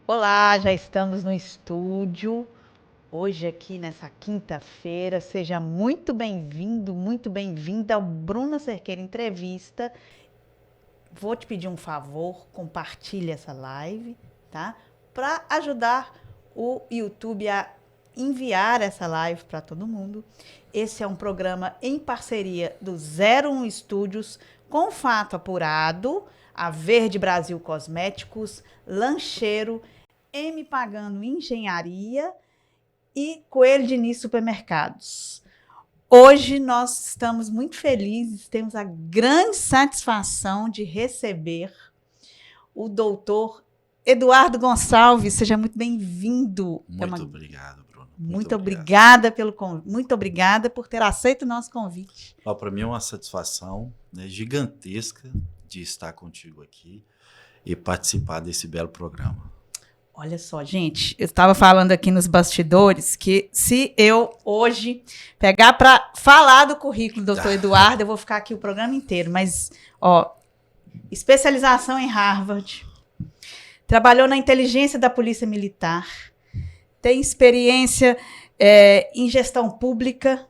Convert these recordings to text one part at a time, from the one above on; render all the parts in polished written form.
Olá, já estamos no estúdio. Hoje aqui nessa quinta-feira, seja muito bem-vindo, muito bem-vinda ao Bruna Cerqueira Entrevista. Vou te pedir um favor, compartilhe essa live, tá? Para ajudar o YouTube a enviar essa live para todo mundo. Esse é um programa em parceria do 01 Estúdios com Fato Apurado, a Verde Brasil Cosméticos, Lancheiro, M Pagando Engenharia e Coelho Diniz Supermercados. Hoje nós estamos muito felizes, temos a grande satisfação de receber o doutor Eduardo Gonçalves. Seja muito bem-vindo. Muito obrigado, Bruno. Muito obrigada muito obrigada por ter aceito o nosso convite. Para mim é uma satisfação, né, gigantesca de estar contigo aqui e participar desse belo programa. Olha só, gente, eu estava falando aqui nos bastidores que se eu hoje pegar para falar do currículo do doutor Eduardo, eu vou ficar aqui o programa inteiro. Mas, especialização em Harvard, trabalhou na inteligência da Polícia Militar, tem experiência em gestão pública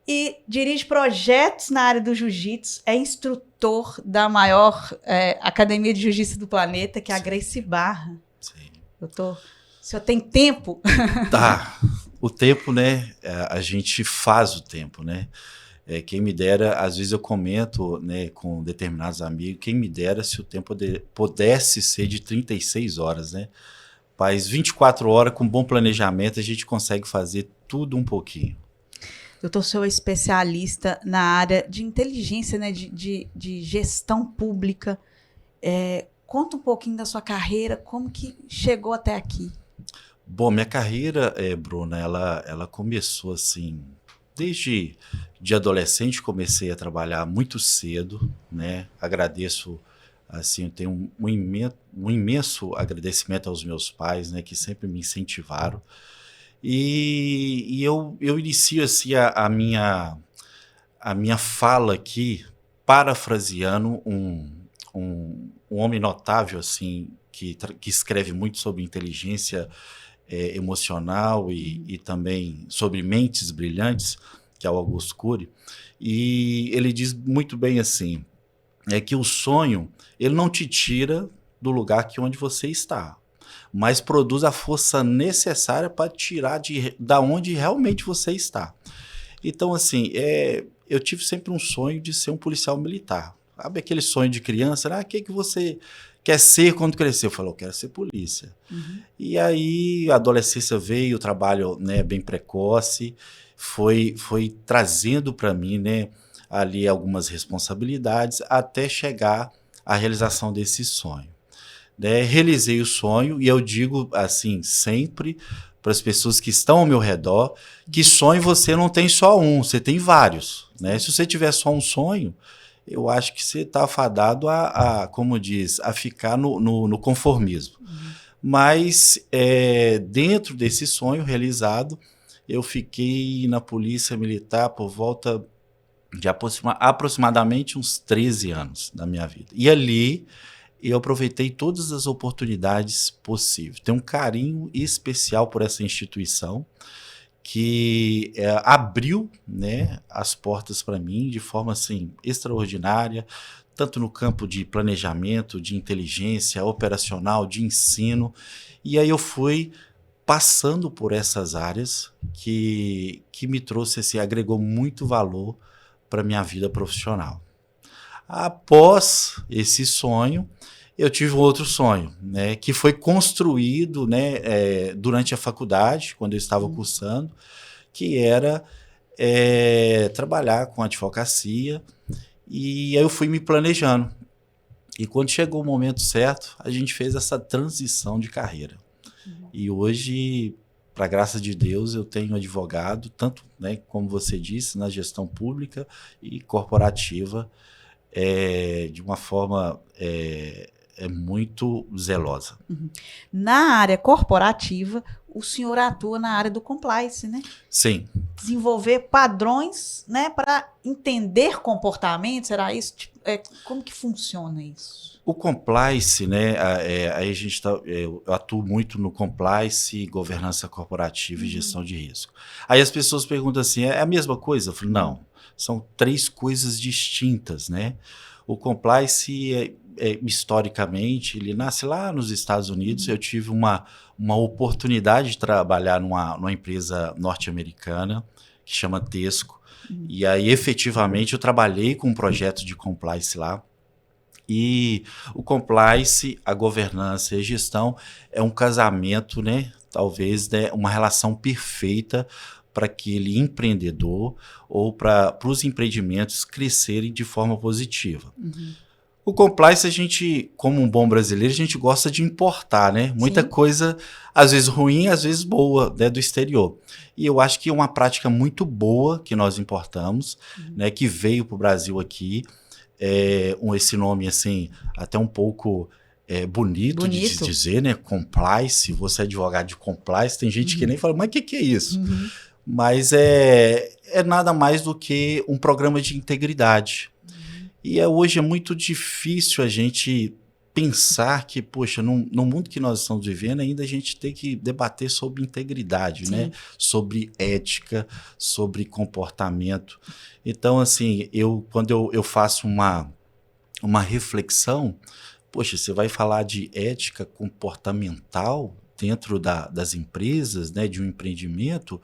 e dirige projetos na área do jiu-jitsu, é instrutor da maior academia de jiu-jitsu do planeta, que é a Gracie Barra. Sim. Doutor, o senhor tem tempo? Tá. O tempo, né? A gente faz o tempo, né? Quem me dera, às vezes eu comento, né, com determinados amigos, quem me dera se o tempo pudesse ser de 36 horas, né? Mas 24 horas, com bom planejamento, a gente consegue fazer tudo um pouquinho. Doutor, o senhor é especialista na área de inteligência, né, de gestão pública. Conta um pouquinho da sua carreira, como que chegou até aqui? Bom, minha carreira, Bruna, ela começou assim, desde de adolescente comecei a trabalhar muito cedo, né? Agradeço, assim, eu tenho um imenso agradecimento aos meus pais, né, que sempre me incentivaram. E eu inicio assim a minha fala aqui, parafraseando um homem notável assim que escreve muito sobre inteligência emocional e também sobre mentes brilhantes, que é o Augusto Cury, e ele diz muito bem assim, que o sonho ele não te tira do lugar onde você está, mas produz a força necessária para tirar da onde realmente você está. Então, assim, eu tive sempre um sonho de ser um policial militar. Sabe aquele sonho de criança? O que você quer ser quando crescer? Eu falei, eu quero ser polícia. Uhum. E aí a adolescência veio, o trabalho, né, bem precoce, foi trazendo para mim, né, ali algumas responsabilidades até chegar à realização desse sonho. Né? Realizei o sonho e eu digo assim sempre para as pessoas que estão ao meu redor que sonho você não tem só um, você tem vários. Né? Se você tiver só um sonho, eu acho que você está fadado como diz, a ficar no conformismo. Uhum. Mas dentro desse sonho realizado, eu fiquei na Polícia Militar por volta de aproximadamente uns 13 anos da minha vida. E ali eu aproveitei todas as oportunidades possíveis. Tenho um carinho especial por essa instituição que abriu, né, as portas para mim de forma assim extraordinária, tanto no campo de planejamento, de inteligência operacional, de ensino. E aí eu fui passando por essas áreas que me trouxe assim, agregou muito valor para minha vida profissional. Após esse sonho, eu tive um outro sonho, né, que foi construído, né, durante a faculdade, quando eu estava cursando, que era trabalhar com advocacia, e aí eu fui me planejando. E quando chegou o momento certo, a gente fez essa transição de carreira. Uhum. E hoje, para a graça de Deus, eu tenho advogado, tanto, né, como você disse, na gestão pública e corporativa, de uma forma muito zelosa. Uhum. Na área corporativa, o senhor atua na área do compliance, né? Sim. Desenvolver padrões, né, para entender comportamentos, será isso? Tipo, como que funciona isso? O compliance, né? Aí a gente eu atuo muito no compliance, governança corporativa e gestão de risco. Aí as pessoas perguntam assim: é a mesma coisa? Eu falo, não, são 3 coisas distintas, né? O compliance, historicamente, ele nasce lá nos Estados Unidos. Eu tive uma oportunidade de trabalhar numa empresa norte-americana que chama Tesco. E aí, efetivamente, eu trabalhei com um projeto de compliance lá. E o compliance, a governança e a gestão é um casamento, né? Talvez, né, uma relação perfeita para aquele empreendedor ou para os empreendimentos crescerem de forma positiva. O compliance, a gente, como um bom brasileiro, a gente gosta de importar, né? Muita coisa, às vezes ruim, às vezes boa, né, do exterior. E eu acho que é uma prática muito boa que nós importamos, né, que veio para o Brasil aqui. Esse nome, assim, até um pouco bonito de dizer, né? Compliance, você é advogado de compliance, tem gente que nem fala, mas o que é isso? Mas é nada mais do que um programa de integridade. E hoje é muito difícil a gente pensar que, poxa, no mundo que nós estamos vivendo, ainda a gente tem que debater sobre integridade, né? Sobre ética, sobre comportamento. Então, assim, quando eu faço uma reflexão, poxa, você vai falar de ética comportamental dentro das empresas, né, de um empreendimento.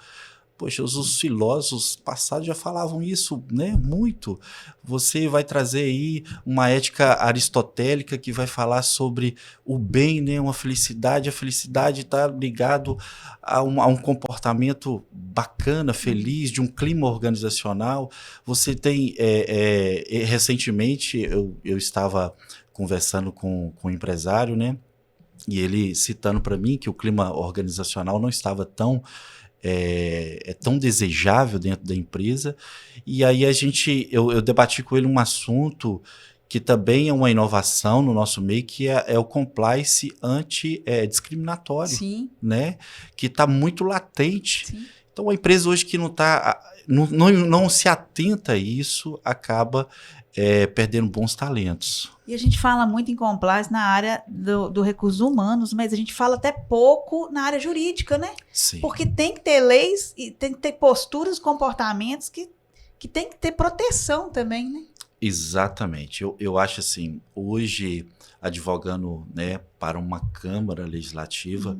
Poxa, os filósofos passados já falavam isso, né, muito. Você vai trazer aí uma ética aristotélica que vai falar sobre o bem, né, uma felicidade. A felicidade está ligado a um comportamento bacana, feliz, de um clima organizacional. Você tem, recentemente, eu estava conversando com um empresário, né, e ele citando para mim que o clima organizacional não estava tão tão desejável dentro da empresa. E aí eu debati com ele um assunto que também é uma inovação no nosso meio, que é o compliance anti-discriminatório, né? Que está muito latente. Então, a empresa hoje que não se atenta a isso, acaba perdendo bons talentos. E a gente fala muito em compliance na área do recursos humanos, mas a gente fala até pouco na área jurídica, né? Sim. Porque tem que ter leis e tem que ter posturas, comportamentos que tem que ter proteção também, né? Exatamente. Eu acho assim, hoje, advogando, né, para uma Câmara Legislativa,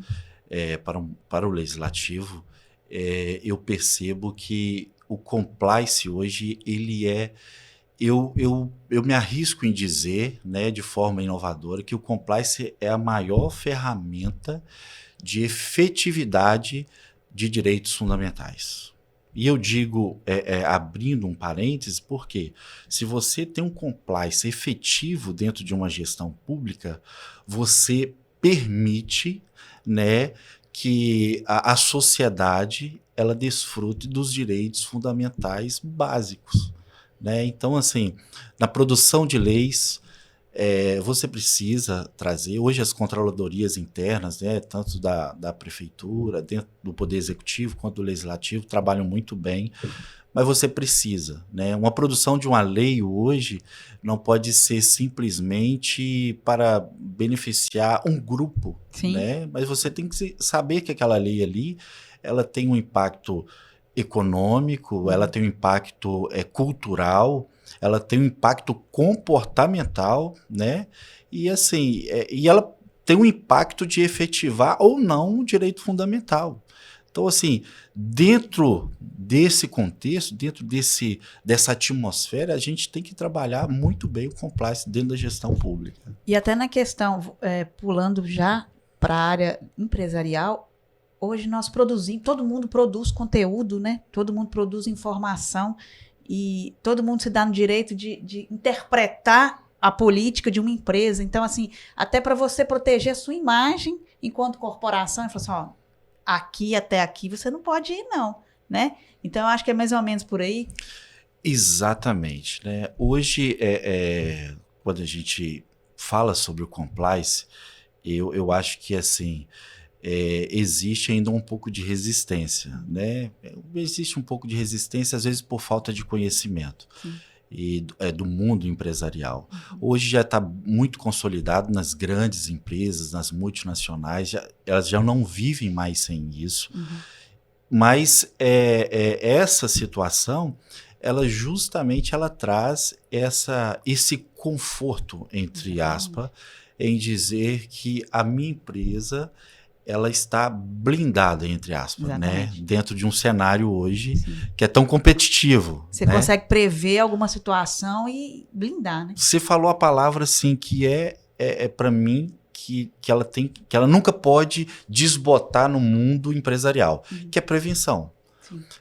para o Legislativo, eu percebo que o compliance hoje, ele eu me arrisco em dizer, né, de forma inovadora, que o compliance é a maior ferramenta de efetividade de direitos fundamentais. E eu digo, abrindo um parêntese, porque se você tem um compliance efetivo dentro de uma gestão pública, você permite, né, que a sociedade ela desfrute dos direitos fundamentais básicos. Né? Então, assim, na produção de leis, você precisa trazer, hoje as controladorias internas, né, tanto da prefeitura, dentro do Poder Executivo quanto do Legislativo, trabalham muito bem, mas você precisa. Né? Uma produção de uma lei hoje não pode ser simplesmente para beneficiar um grupo, né? Mas você tem que saber que aquela lei ali ela tem um impacto econômico, ela tem um impacto cultural, ela tem um impacto comportamental, né? E assim, e ela tem um impacto de efetivar ou não um direito fundamental. Então, assim, dentro desse contexto, dentro dessa atmosfera, a gente tem que trabalhar muito bem o compliance dentro da gestão pública. E até na questão, pulando já para a área empresarial, hoje nós produzimos, todo mundo produz conteúdo, né? Todo mundo produz informação e todo mundo se dá no direito de interpretar a política de uma empresa. Então, assim, até para você proteger a sua imagem enquanto corporação, e falar assim, ó, aqui até aqui você não pode ir não, né? Então, eu acho que é mais ou menos por aí. Exatamente, né? Hoje, quando a gente fala sobre o compliance, eu acho que, assim, existe ainda um pouco de resistência, né? Existe um pouco de resistência, às vezes por falta de conhecimento e do mundo empresarial. Hoje já está muito consolidado nas grandes empresas, nas multinacionais, elas já não vivem mais sem isso, mas essa situação, ela justamente ela traz esse conforto, entre aspas, em dizer que a minha empresa ela está blindada, entre aspas, né? Dentro de um cenário hoje que é tão competitivo. Você consegue prever alguma situação e blindar, né? Você falou a palavra assim que para mim que ela nunca pode desbotar no mundo empresarial, que é prevenção.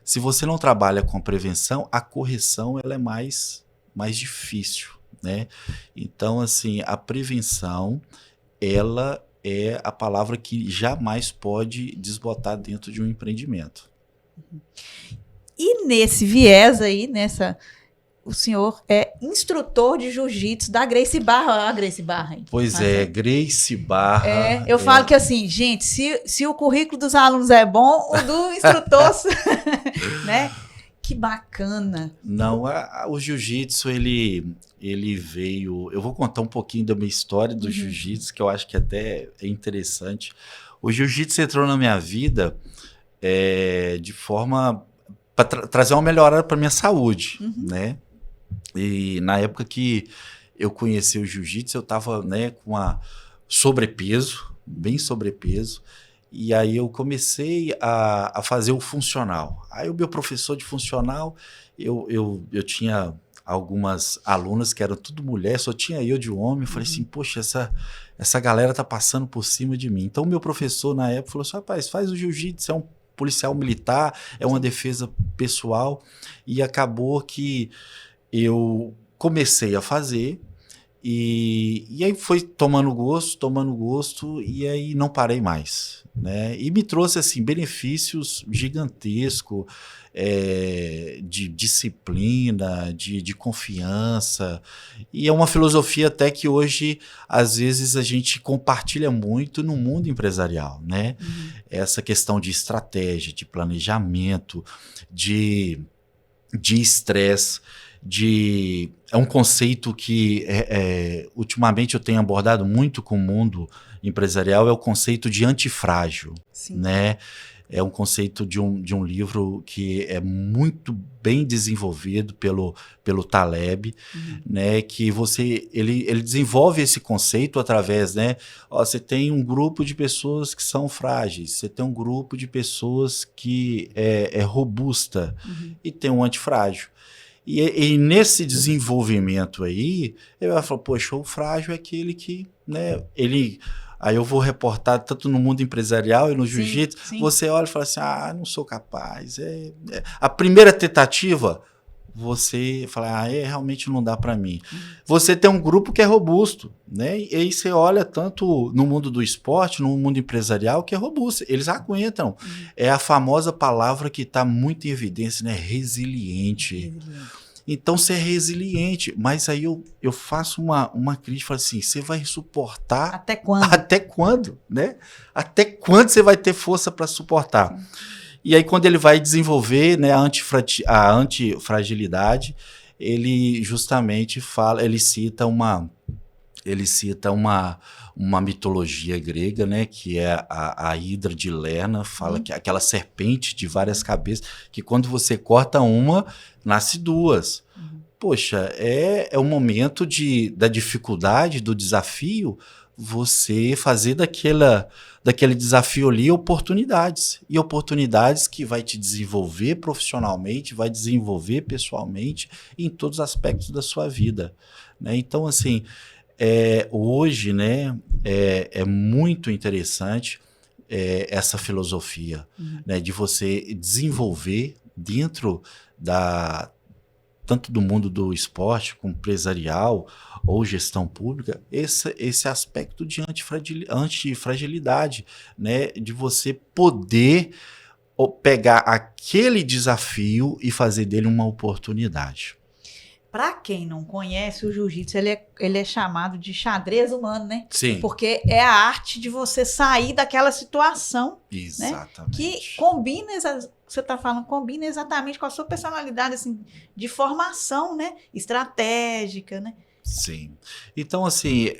Se você não trabalha com a prevenção, a correção ela é mais difícil, né? Então, assim, a prevenção, ela é a palavra que jamais pode desbotar dentro de um empreendimento. E nesse viés aí, o senhor é instrutor de jiu-jitsu da Gracie Barra. A Gracie Barra aí. Pois Gracie Barra. Eu falo que assim, gente, se o currículo dos alunos é bom, o do instrutor, né? Que bacana. Não, o jiu-jitsu, ele veio... Eu vou contar um pouquinho da minha história do jiu-jitsu, que eu acho que até é interessante. O jiu-jitsu entrou na minha vida de forma... para trazer uma melhora para minha saúde, né? E na época que eu conheci o jiu-jitsu, eu estava, né, com sobrepeso, bem sobrepeso. E aí eu comecei a fazer o funcional. Aí o meu professor de funcional, eu tinha algumas alunas que eram tudo mulher, só tinha eu de homem. Eu falei assim, poxa, essa galera tá passando por cima de mim. Então o meu professor na época falou assim, rapaz, faz o jiu-jitsu, é um policial militar, é uma defesa pessoal. E acabou que eu comecei a fazer. E aí foi tomando gosto, e aí não parei mais, né? E me trouxe assim, benefícios gigantescos, de disciplina, de confiança, e é uma filosofia até que hoje, às vezes, a gente compartilha muito no mundo empresarial, né? Essa questão de estratégia, de planejamento, de estresse, é um conceito que ultimamente eu tenho abordado muito com o mundo empresarial, é o conceito de antifrágil, né? É um conceito de um livro que é muito bem desenvolvido pelo Taleb, né? Que ele desenvolve esse conceito através, né? Você tem um grupo de pessoas que são frágeis, você tem um grupo de pessoas que é robusta e tem um antifrágil. E nesse desenvolvimento aí, eu ia falar, poxa, o frágil é aquele que, né, aí eu vou reportar tanto no mundo empresarial e no jiu-jitsu, você olha e fala assim, não sou capaz. A primeira tentativa, você fala, realmente não dá para mim. Você tem um grupo que é robusto, né? E aí você olha tanto no mundo do esporte, no mundo empresarial, que é robusto. Eles aguentam. É a famosa palavra que está muito em evidência, né? Resiliente. Então, você é resiliente. Mas aí eu faço uma crítica, falo assim, você vai suportar... Até quando? Até quando, né? Até quando você vai ter força para suportar? E aí, quando ele vai desenvolver, né, a antifragilidade, ele justamente cita uma mitologia grega, né, que é a Hidra de Lerna, fala que aquela serpente de várias cabeças, que quando você corta uma, nasce duas. Poxa, é o momento da dificuldade, do desafio, você fazer daquele desafio ali oportunidades. E oportunidades que vai te desenvolver profissionalmente, vai desenvolver pessoalmente em todos os aspectos da sua vida, né? Então, assim, hoje, né, é muito interessante essa filosofia, né, de você desenvolver dentro tanto do mundo do esporte, como empresarial ou gestão pública, esse aspecto de antifragilidade, né? De você poder pegar aquele desafio e fazer dele uma oportunidade. Para quem não conhece, o jiu-jitsu ele é chamado de xadrez humano, né? Sim. Porque é a arte de você sair daquela situação, Exatamente. né? Que combina, você está falando, combina exatamente com a sua personalidade, assim, de formação, né? Estratégica, né? Sim. Então, assim,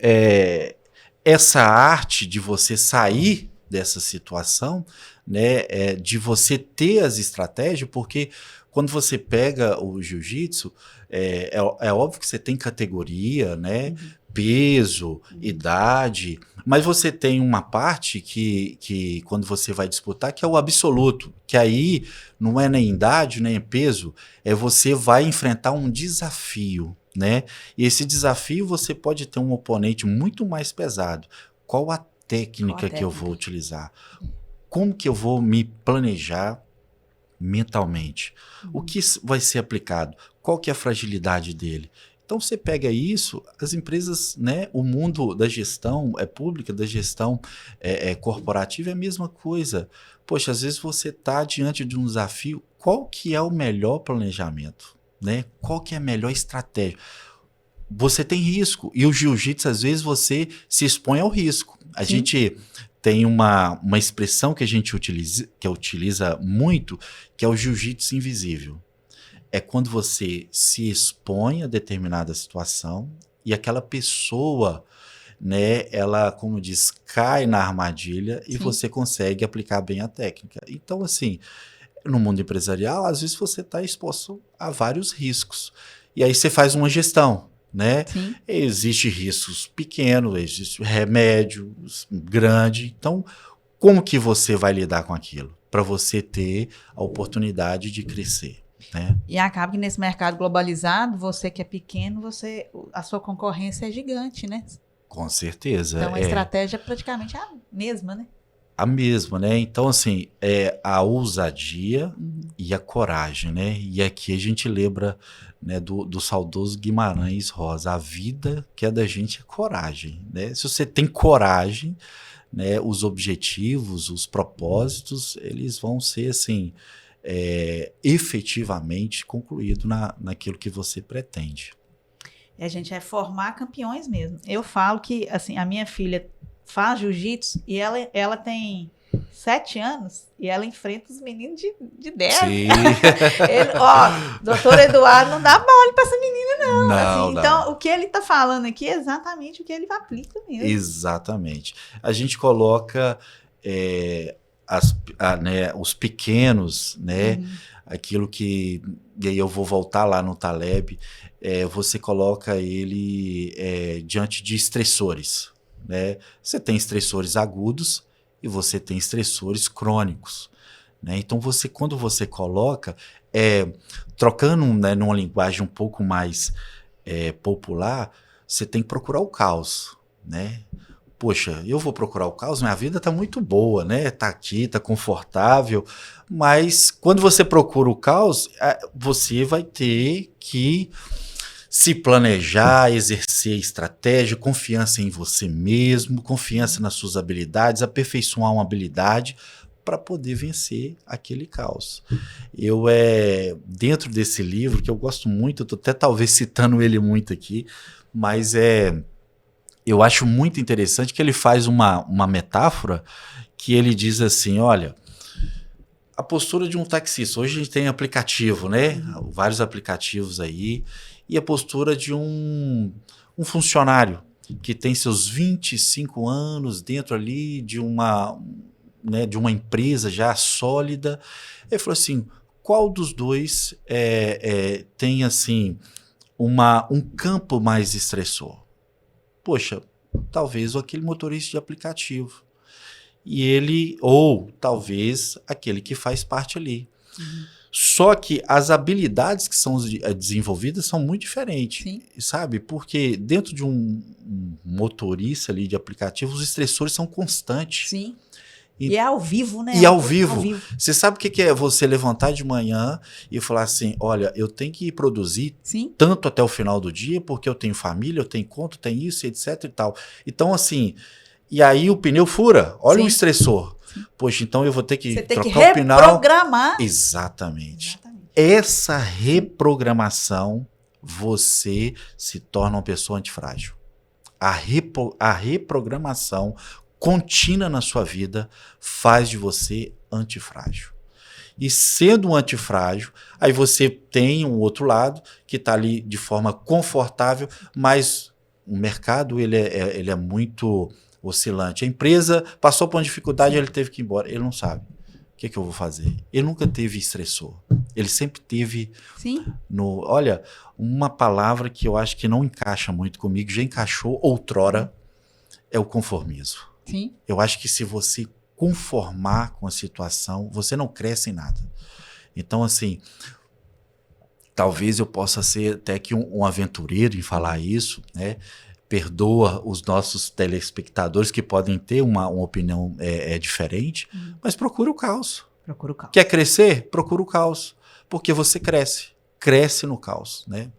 essa arte de você sair dessa situação, né, de você ter as estratégias, porque quando você pega o jiu-jitsu, é óbvio que você tem categoria, né, peso, idade, mas você tem uma parte que quando você vai disputar, que é o absoluto, que aí não é nem idade, nem peso, você vai enfrentar um desafio, né? E esse desafio você pode ter um oponente muito mais pesado. Qual a técnica que eu vou utilizar? Como que eu vou me planejar mentalmente? O que vai ser aplicado? Qual que é a fragilidade dele? Então você pega isso, as empresas, né, o mundo da gestão pública, da gestão corporativa é a mesma coisa. Poxa, às vezes você está diante de um desafio, qual que é o melhor planejamento? Né? Qual que é a melhor estratégia? Você tem risco, e o jiu-jitsu, às vezes, você se expõe ao risco. A gente tem uma expressão que a gente utiliza muito, que é o jiu-jitsu invisível. É quando você se expõe a determinada situação e aquela pessoa, né, ela, como diz, cai na armadilha e você consegue aplicar bem a técnica. Então, assim, no mundo empresarial, às vezes você está exposto a vários riscos. E aí você faz uma gestão, né? Existem riscos pequenos, existe remédio grande. Então, como que você vai lidar com aquilo? Para você ter a oportunidade de crescer, né? E acaba que nesse mercado globalizado, você que é pequeno, a sua concorrência é gigante, né? Com certeza. Então, a estratégia é praticamente a mesma, né? A mesma, né? Então, assim, a ousadia e a coragem, né? E aqui a gente lembra, né, do saudoso Guimarães Rosa. A vida que é da gente é coragem, né? Se você tem coragem, né, os objetivos, os propósitos, eles vão ser, assim, efetivamente concluídos naquilo que você pretende. E a gente é formar campeões mesmo. Eu falo que, assim, a minha filha faz jiu-jitsu e ela tem 7 anos e ela enfrenta os meninos de 10. Sim. Doutor Eduardo não dá mole pra essa menina, não. Não. Então, o que ele tá falando aqui é exatamente o que ele aplica mesmo. Exatamente. A gente coloca né, os pequenos, né? Aquilo que... E aí eu vou voltar lá no Taleb. Você coloca ele diante de estressores, né? Você tem estressores agudos e você tem estressores crônicos, né? Então, quando você coloca, trocando, né, numa linguagem um pouco mais popular, você tem que procurar o caos, né? Poxa, eu vou procurar o caos, minha vida tá muito boa, né? Tá aqui, tá confortável, mas quando você procura o caos, você vai ter que se planejar, exercer estratégia, confiança em você mesmo, confiança nas suas habilidades, aperfeiçoar uma habilidade para poder vencer aquele caos. Dentro desse livro, que eu gosto muito, eu estou até talvez citando ele muito aqui, mas eu acho muito interessante que ele faz uma metáfora que ele diz assim, olha, a postura de um taxista, hoje a gente tem aplicativo, né? Vários aplicativos aí, e a postura de um funcionário que tem seus 25 anos dentro ali de uma empresa já sólida. Ele falou assim, qual dos dois tem assim um campo mais estressor? Poxa, talvez aquele motorista de aplicativo. Ou talvez aquele que faz parte ali. Só que as habilidades que são desenvolvidas são muito diferentes, sabe? Porque dentro de um motorista ali de aplicativo, os estressores são constantes. Sim. E é ao vivo, né? E ao vivo. Você sabe o que é você levantar de manhã e falar assim, olha, eu tenho que produzir tanto até o final do dia, porque eu tenho família, eu tenho conta, eu tenho isso, etc e tal. Então, assim, e aí o pneu fura. Olha o estressor. Poxa, então eu vou ter que trocar o pneu. Reprogramar. Exatamente. Essa reprogramação você se torna uma pessoa antifrágil. A reprogramação contínua na sua vida faz de você antifrágil. E sendo um antifrágil, aí você tem um outro lado que está ali de forma confortável, mas o mercado ele é muito oscilante. A empresa passou por uma dificuldade, ele teve que ir embora. Ele não sabe. O que eu vou fazer? Ele nunca teve estressor. Ele sempre teve Sim. Olha, uma palavra que eu acho que não encaixa muito comigo, já encaixou outrora, é o conformismo. Sim. Eu acho que se você conformar com a situação, você não cresce em nada. Então, assim, talvez eu possa ser até que um aventureiro em falar isso, né? Perdoa os nossos telespectadores que podem ter uma opinião diferente, mas procura o caos. Procura o caos. Quer crescer? Procura o caos. Porque você cresce no caos, né?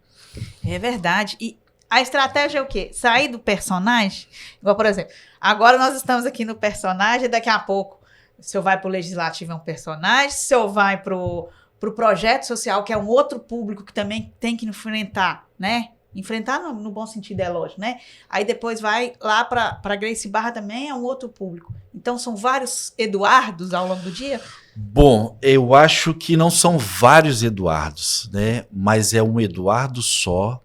É verdade. E a estratégia é o quê? Sair do personagem? Igual, por exemplo, agora nós estamos aqui no personagem, daqui a pouco o senhor vai para o legislativo, é um personagem, o senhor vai para o projeto social, que é um outro público que também tem que enfrentar, né? Enfrentar no bom sentido, é lógico, né? Aí depois vai lá para Grace Barra também, é um outro público. Então são vários Eduardos ao longo do dia? Bom, eu acho que não são vários Eduardos, né? Mas é um Eduardo só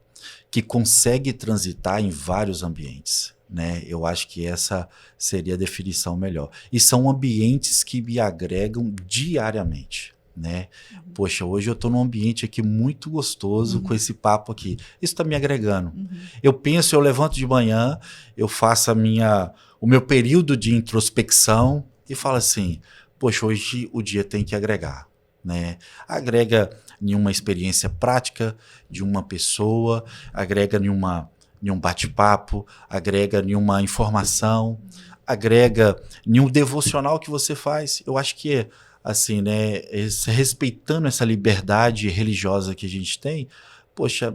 que consegue transitar em vários ambientes, né? Eu acho que essa seria a definição melhor. E são ambientes que me agregam diariamente, né? Poxa, hoje eu estou num ambiente aqui muito gostoso com esse papo aqui. Isso está me agregando. Eu levanto de manhã, eu faço o meu período de introspecção e falo assim, poxa, hoje o dia tem que agregar, né? Agrega em uma experiência prática de uma pessoa, agrega em um bate-papo, agrega em uma informação, agrega em um devocional que você faz. Eu acho que assim, né, respeitando essa liberdade religiosa que a gente tem, poxa,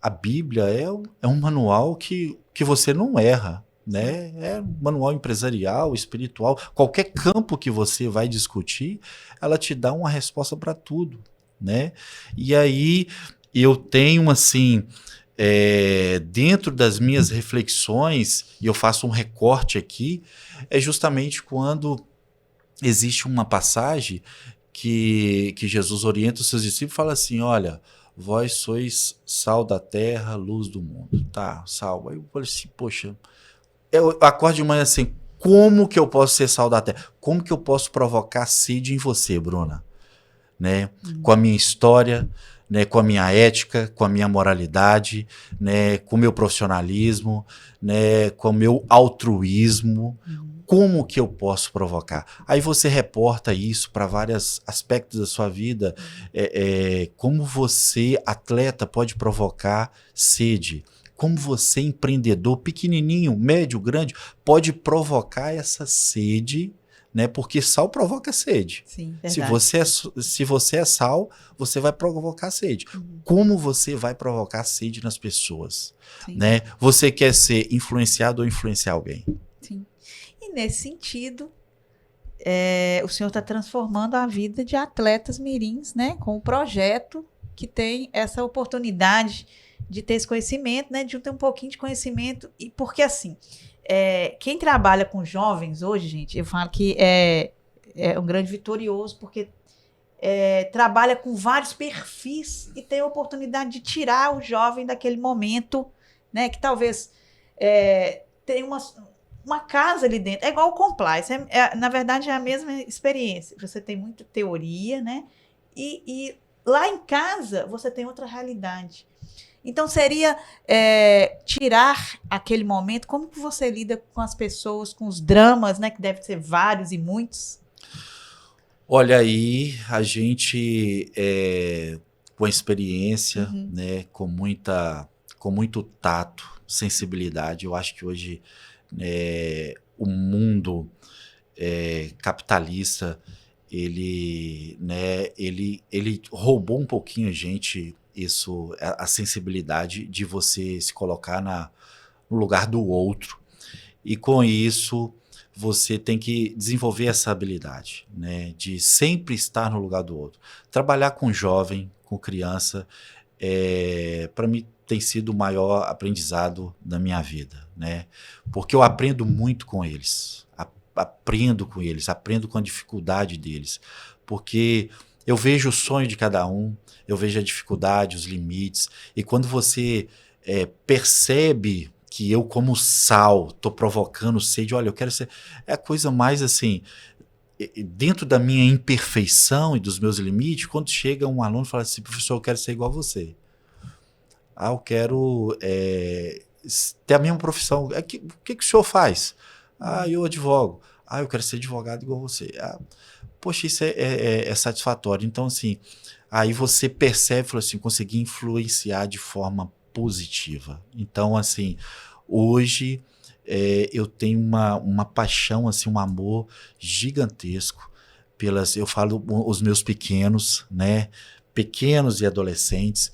a Bíblia é um manual que você não erra, né? É um manual empresarial, espiritual, qualquer campo que você vai discutir, ela te dá uma resposta para tudo, né? E aí eu tenho assim, dentro das minhas reflexões, e eu faço um recorte aqui, é justamente quando existe uma passagem que Jesus orienta os seus discípulos e fala assim, olha, vós sois sal da terra, luz do mundo. Tá, sal. Aí eu falei assim, poxa, eu acordo de manhã assim, como que eu posso ser sal da terra? Como que eu posso provocar sede em você, Bruna? Né? Com a minha história, né? Com a minha ética, com a minha moralidade, né? Com o meu profissionalismo, né? Com o meu altruísmo. Como que eu posso provocar? Aí você reporta isso para vários aspectos da sua vida. Como você, atleta, pode provocar sede? Como você, empreendedor, pequenininho, médio, grande, pode provocar essa sede, né? Porque sal provoca sede. Sim, Se verdade. você é sal, você vai provocar sede. Como você vai provocar sede nas pessoas? Sim. Né? Você quer ser influenciado ou influenciar alguém? Sim. E nesse sentido, o senhor está transformando a vida de atletas mirins, né? Com o projeto que tem essa oportunidade de ter esse conhecimento, né? De ter um pouquinho de conhecimento. E porque assim, quem trabalha com jovens hoje, gente, eu falo que é um grande vitorioso, porque trabalha com vários perfis e tem a oportunidade de tirar o jovem daquele momento, né? Que talvez tem uma casa ali dentro. É igual o compliance. Na verdade, é a mesma experiência. Você tem muita teoria, né? E lá em casa, você tem outra realidade. Então, seria tirar aquele momento. Como que você lida com as pessoas, com os dramas, né? Que devem ser vários e muitos. Olha aí, a gente, com a experiência, né? Com muito tato, sensibilidade. Eu acho que hoje o mundo capitalista, ele roubou um pouquinho a gente a sensibilidade de você se colocar no lugar do outro. E com isso, você tem que desenvolver essa habilidade, né, de sempre estar no lugar do outro. Trabalhar com jovem, com criança, para mim tem sido o maior aprendizado da minha vida, né? Porque eu aprendo muito com eles, aprendo com a dificuldade deles, porque eu vejo o sonho de cada um, eu vejo a dificuldade, os limites, e quando você percebe que eu, como sal, estou provocando sede, olha, eu quero ser, é a coisa mais assim, dentro da minha imperfeição e dos meus limites, quando chega um aluno e fala assim, professor, eu quero ser igual a você. Eu quero ter a mesma profissão. O que o senhor faz? Eu advogo. Eu quero ser advogado igual a você. Poxa, isso é satisfatório. Então, assim, aí você percebe, fala assim, conseguir influenciar de forma positiva. Então, assim, hoje eu tenho uma paixão, assim, um amor gigantesco eu falo os meus pequenos, né? Pequenos e adolescentes,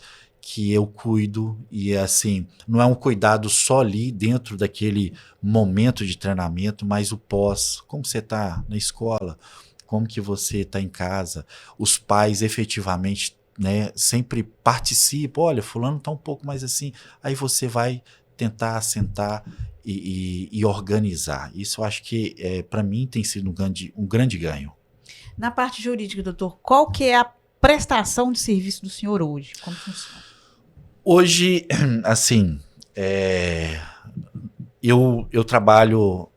que eu cuido, e assim, não é um cuidado só ali dentro daquele momento de treinamento, mas o pós, como você está na escola, como que você está em casa, os pais efetivamente, né, sempre participam, olha, fulano está um pouco mais assim, aí você vai tentar sentar e organizar. Isso eu acho que para mim tem sido um grande ganho. Na parte jurídica, doutor, qual que é a prestação de serviço do senhor hoje? Como funciona? Hoje, assim, eu trabalho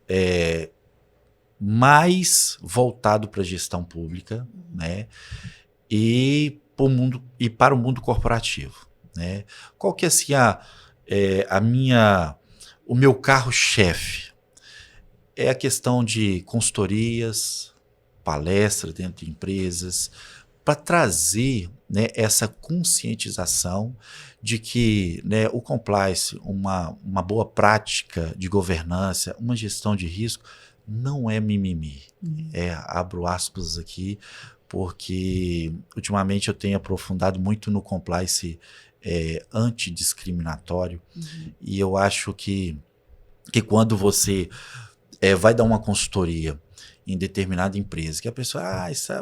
mais voltado para a gestão pública, né? E para o mundo corporativo, né? Qual que é assim, o meu carro-chefe? É a questão de consultorias, palestras dentro de empresas, para trazer, né, essa conscientização de que, né, o compliance, uma boa prática de governança, uma gestão de risco, não é mimimi. Abro aspas aqui, porque ultimamente eu tenho aprofundado muito no compliance antidiscriminatório, e eu acho que quando você vai dar uma consultoria em determinada empresa, que a pessoa, isso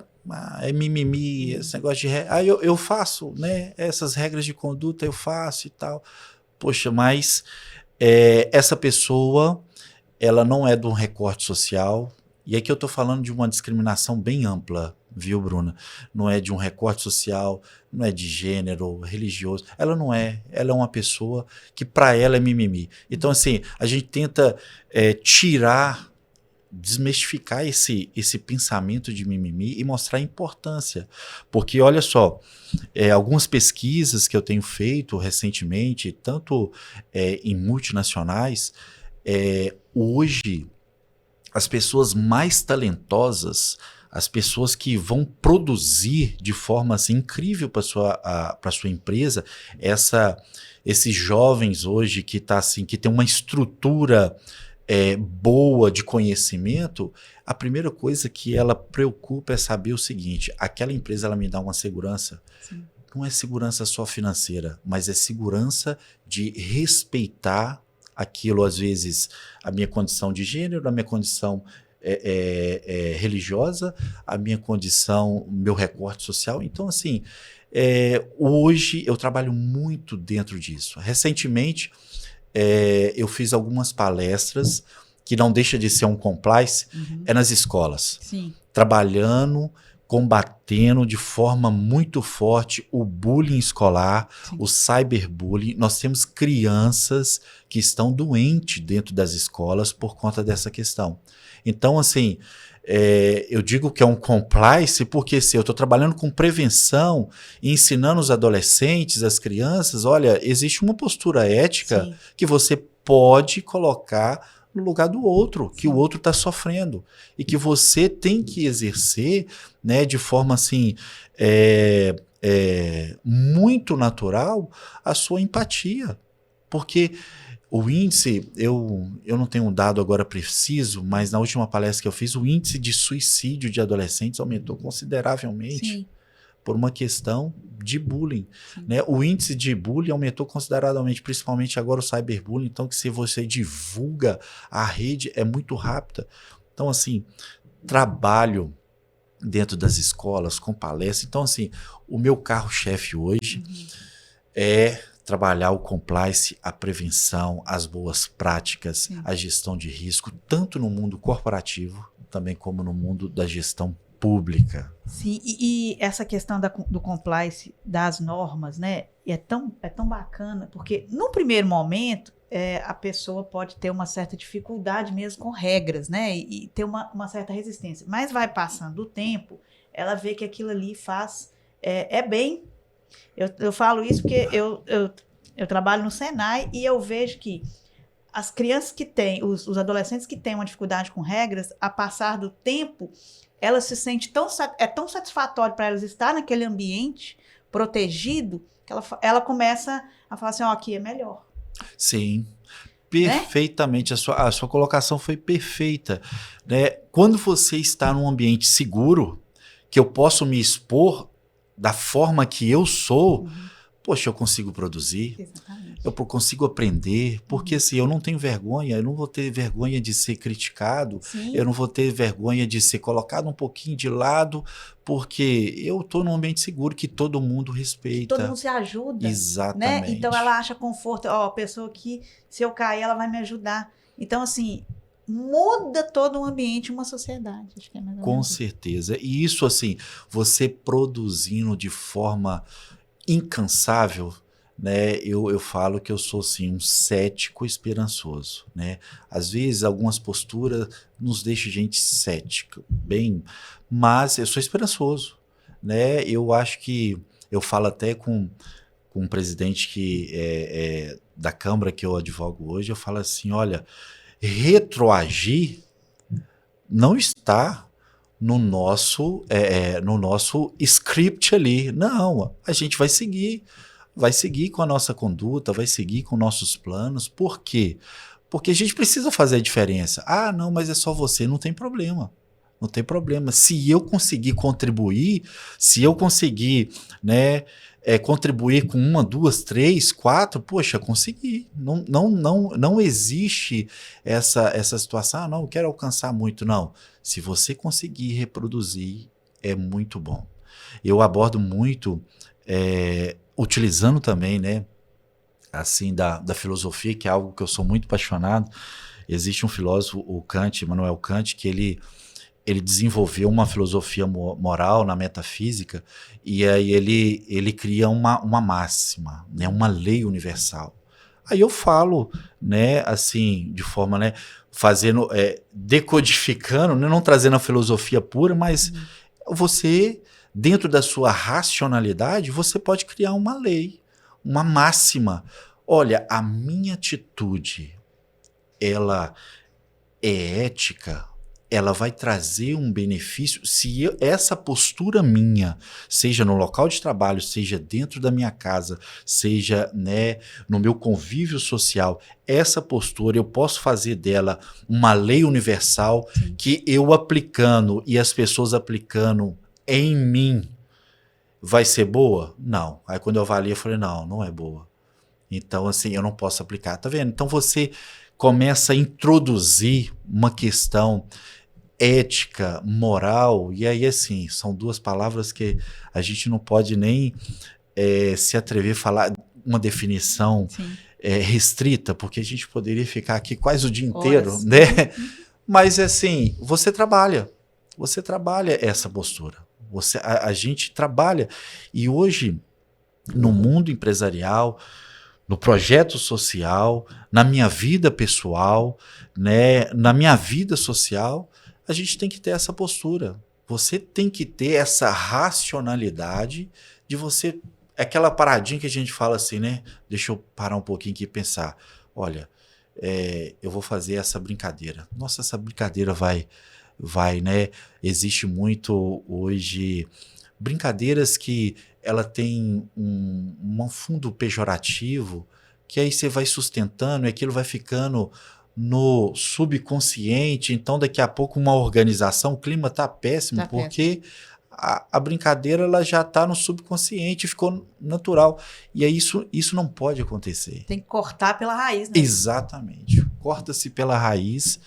é mimimi, esse negócio de regra. Eu faço, né? Essas regras de conduta eu faço e tal. Poxa, mas essa pessoa, ela não é de um recorte social. E aqui eu estou falando de uma discriminação bem ampla, viu, Bruna? Não é de um recorte social, não é de gênero, religioso. Ela não é. Ela é uma pessoa que para ela é mimimi. Então, assim, a gente tenta desmistificar esse pensamento de mimimi e mostrar a importância. Porque, olha só, algumas pesquisas que eu tenho feito recentemente, tanto em multinacionais, hoje as pessoas mais talentosas, as pessoas que vão produzir de forma assim, incrível para sua empresa, esses jovens hoje que tem uma estrutura boa de conhecimento, a primeira coisa que ela preocupa é saber o seguinte: aquela empresa ela me dá uma segurança. Sim. Não é segurança só financeira, mas é segurança de respeitar aquilo, às vezes, a minha condição de gênero, a minha condição religiosa, a minha condição, meu recorte social. Então, assim, hoje eu trabalho muito dentro disso. Recentemente, eu fiz algumas palestras, que não deixa de ser um compliance, nas escolas. Sim. Trabalhando, combatendo de forma muito forte o bullying escolar, sim, o cyberbullying. Nós temos crianças que estão doentes dentro das escolas por conta dessa questão. Então, assim, eu digo que é um compliance porque se eu estou trabalhando com prevenção e ensinando os adolescentes, as crianças, olha, existe uma postura ética, sim, que você pode colocar no lugar do outro, que o outro está sofrendo, e que você tem que exercer, né, de forma assim muito natural a sua empatia, porque o índice, eu não tenho um dado agora preciso, mas na última palestra que eu fiz, o índice de suicídio de adolescentes aumentou consideravelmente. Sim. Por uma questão de bullying, né? O índice de bullying aumentou consideravelmente, principalmente agora o cyberbullying, então que se você divulga a rede é muito rápida. Então, assim, trabalho dentro das escolas, com palestras. Então, assim, o meu carro-chefe hoje é trabalhar o compliance, a prevenção, as boas práticas, Sim. a gestão de risco, tanto no mundo corporativo, também como no mundo da gestão pública. Sim, e essa questão do compliance, das normas, né? É tão bacana, porque no primeiro momento a pessoa pode ter uma certa dificuldade mesmo com regras, né? E ter uma certa resistência. Mas vai passando o tempo, ela vê que aquilo ali faz bem. Eu falo isso porque eu trabalho no Senai e eu vejo que as crianças que têm, os adolescentes que têm uma dificuldade com regras, a passar do tempo, elas se sentem tão satisfatório para elas estar naquele ambiente protegido, que ela começa a falar assim, aqui é melhor. Sim, perfeitamente. Né? A sua colocação foi perfeita. Né? Quando você está num ambiente seguro, que eu posso me expor da forma que eu sou, poxa, eu consigo produzir. Exatamente. Eu consigo aprender, porque assim, eu não tenho vergonha, eu não vou ter vergonha de ser criticado, Sim. Eu não vou ter vergonha de ser colocado um pouquinho de lado, porque eu estou num ambiente seguro que todo mundo respeita. Que todo mundo se ajuda. Exatamente. Né? Então ela acha conforto, a pessoa que, se eu cair, ela vai me ajudar. Então, assim, muda todo um ambiente, uma sociedade. Acho que é mais ou Com menos certeza. E isso, assim, você produzindo de forma incansável, né? Eu falo que eu sou assim, um cético esperançoso, né? Às vezes algumas posturas nos deixam gente cética, mas eu sou esperançoso, né? Eu acho que eu falo até com um presidente que da Câmara que eu advogo hoje, eu falo assim, olha, retroagir não está no nosso script ali. Não, a gente vai seguir com a nossa conduta, vai seguir com nossos planos. Por quê? Porque a gente precisa fazer a diferença. Ah, não, mas é só você. Não tem problema. Não tem problema. Se eu conseguir contribuir, se eu conseguir, né, contribuir com 1, 2, 3, 4, poxa, consegui. Não existe essa situação, não, eu quero alcançar muito. Não. Se você conseguir reproduzir, é muito bom. Eu abordo muito, utilizando também, né, assim, da filosofia, que é algo que eu sou muito apaixonado. Existe um filósofo, o Kant, Immanuel Kant, que ele desenvolveu uma filosofia moral na metafísica, e aí ele cria uma máxima, né, uma lei universal. Aí eu falo, né, assim, de forma, né, fazendo, decodificando, né, não trazendo a filosofia pura, mas você, dentro da sua racionalidade, você pode criar uma lei, uma máxima. Olha, a minha atitude, ela é ética, ela vai trazer um benefício se essa postura minha, seja no local de trabalho, seja dentro da minha casa, seja, né, no meu convívio social, essa postura eu posso fazer dela uma lei universal. Sim. Que eu aplicando e as pessoas aplicando em mim vai ser boa? Não. Aí quando eu avaliei, eu falei, não é boa. Então, assim, eu não posso aplicar. Tá vendo? Então você começa a introduzir uma questão ética, moral, e aí, assim, são duas palavras que a gente não pode nem se atrever a falar uma definição restrita, porque a gente poderia ficar aqui quase o dia inteiro, né? Mas, assim, você trabalha essa postura. A gente trabalha. E hoje, no mundo empresarial, no projeto social, na minha vida pessoal, né, na minha vida social, a gente tem que ter essa postura. Você tem que ter essa racionalidade de você... Aquela paradinha que a gente fala assim, né? Deixa eu parar um pouquinho aqui e pensar. Olha, eu vou fazer essa brincadeira. Nossa, essa brincadeira vai, né? Existe muito hoje brincadeiras que ela tem um fundo pejorativo, que aí você vai sustentando e aquilo vai ficando no subconsciente. Então daqui a pouco uma organização, o clima está péssimo, porque a brincadeira ela já está no subconsciente, ficou natural. E aí isso não pode acontecer. Tem que cortar pela raiz, né? Exatamente. Corta-se pela raiz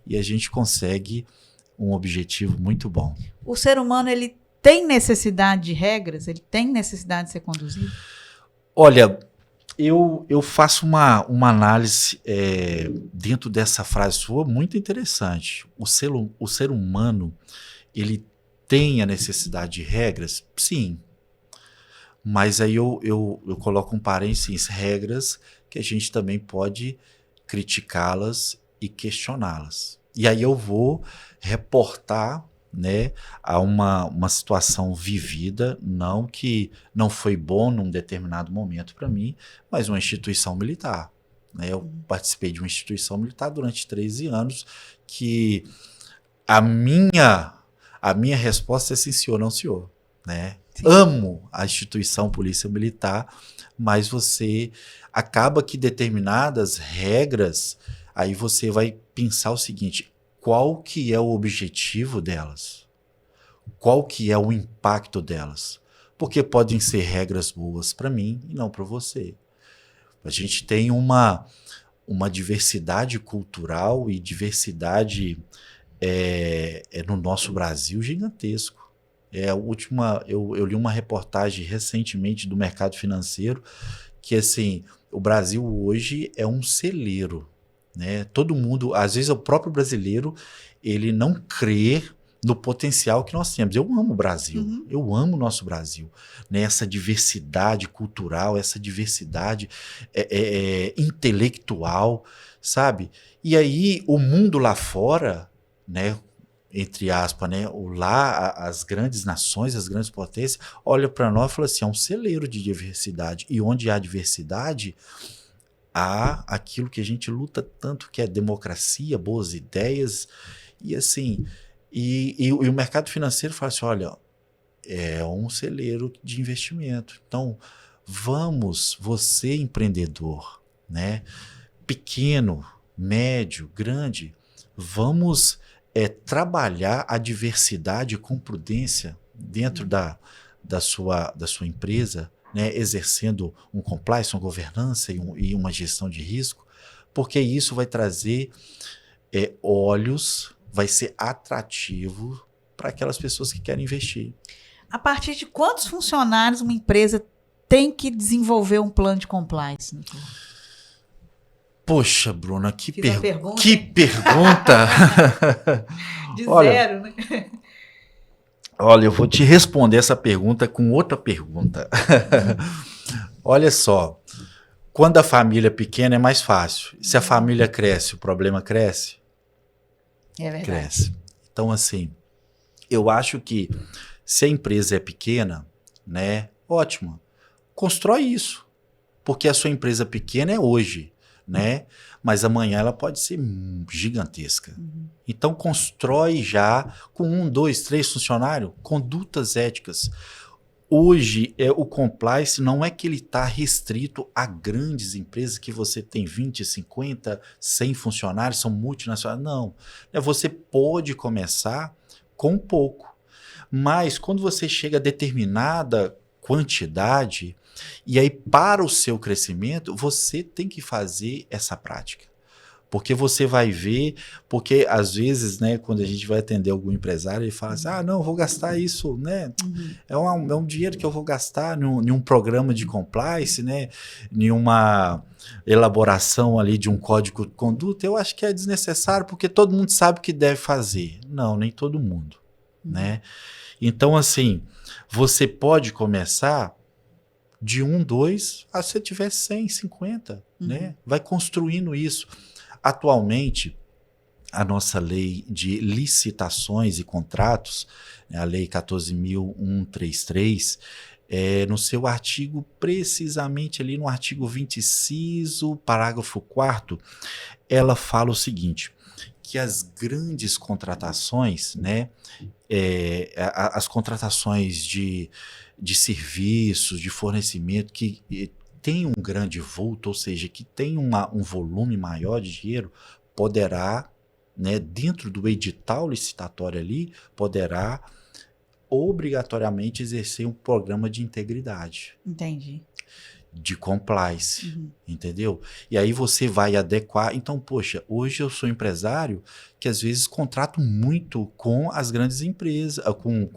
e a gente consegue um objetivo muito bom. O ser humano, ele tem necessidade de regras? Ele tem necessidade de ser conduzido? Olha, eu faço uma análise dentro dessa frase sua muito interessante. O ser humano, ele tem a necessidade de regras? Sim. Mas aí eu coloco um parênteses, regras que a gente também pode criticá-las e questioná-las. E aí eu vou reportar, né, a uma situação vivida, não que não foi bom num determinado momento para mim, mas uma instituição militar. Né? Eu participei de uma instituição militar durante 13 anos que a minha resposta é sim, senhor, não, senhor. Né? Amo a instituição Polícia Militar, mas você acaba que determinadas regras, aí você vai pensar o seguinte, qual que é o objetivo delas? Qual que é o impacto delas? Porque podem ser regras boas para mim e não para você. A gente tem uma diversidade cultural e diversidade no nosso Brasil gigantesco. Eu li uma reportagem recentemente do mercado financeiro que assim, o Brasil hoje é um celeiro, né? Todo mundo, às vezes o próprio brasileiro, ele não crê no potencial que nós temos. Eu amo o Brasil, eu amo o nosso Brasil, né? Essa diversidade cultural, essa diversidade intelectual, sabe? E aí o mundo lá fora, né? Entre aspas, né? As grandes nações, as grandes potências, olha para nós e fala assim, é um celeiro de diversidade. E onde há diversidade, há aquilo que a gente luta tanto, que é democracia, boas ideias, e assim, e o mercado financeiro fala assim, olha, é um celeiro de investimento. Então, você empreendedor, né? Pequeno, médio, grande, vamos trabalhar a diversidade com prudência dentro da sua empresa, né, exercendo um compliance, uma governança e uma gestão de risco, porque isso vai trazer olhos, vai ser atrativo para aquelas pessoas que querem investir. A partir de quantos funcionários uma empresa tem que desenvolver um plano de compliance? Poxa, Bruna, que pergunta. Que pergunta! De zero, né? Olha, eu vou te responder essa pergunta com outra pergunta. Olha só, quando a família é pequena é mais fácil. Se a família cresce, o problema cresce? É verdade. Cresce. Então, assim, eu acho que se a empresa é pequena, né, ótimo, constrói isso. Porque a sua empresa pequena é hoje, né? Mas amanhã ela pode ser gigantesca. Então constrói já com 1, 2, 3 funcionários, condutas éticas. Hoje o compliance não é que ele está restrito a grandes empresas que você tem 20, 50, 100 funcionários, são multinacionais. Não. Você pode começar com pouco. Mas quando você chega a determinada quantidade, e aí, para o seu crescimento, você tem que fazer essa prática. Porque você vai ver, porque às vezes, né, quando a gente vai atender algum empresário, ele fala assim, não, eu vou gastar isso, né? É um dinheiro que eu vou gastar em um programa de compliance, né? Em uma elaboração ali de um código de conduta, eu acho que é desnecessário, porque todo mundo sabe o que deve fazer. Não, nem todo mundo, né? Então, assim, você pode começar de 1, 2, se você tiver 100, 50, né? Vai construindo isso. Atualmente, a nossa lei de licitações e contratos, né, a lei 14.133, no seu artigo, precisamente ali no artigo 20 inciso, parágrafo 4º, ela fala o seguinte, que as grandes contratações, né, as contratações de serviços, de fornecimento que tem um grande vulto, ou seja, que tem um volume maior de dinheiro, poderá, né, dentro do edital licitatório ali, poderá obrigatoriamente exercer um programa de integridade. Entendi. De compliance, entendeu? E aí você vai adequar. Então, poxa, hoje eu sou empresário que às vezes contrato muito com as grandes empresas, com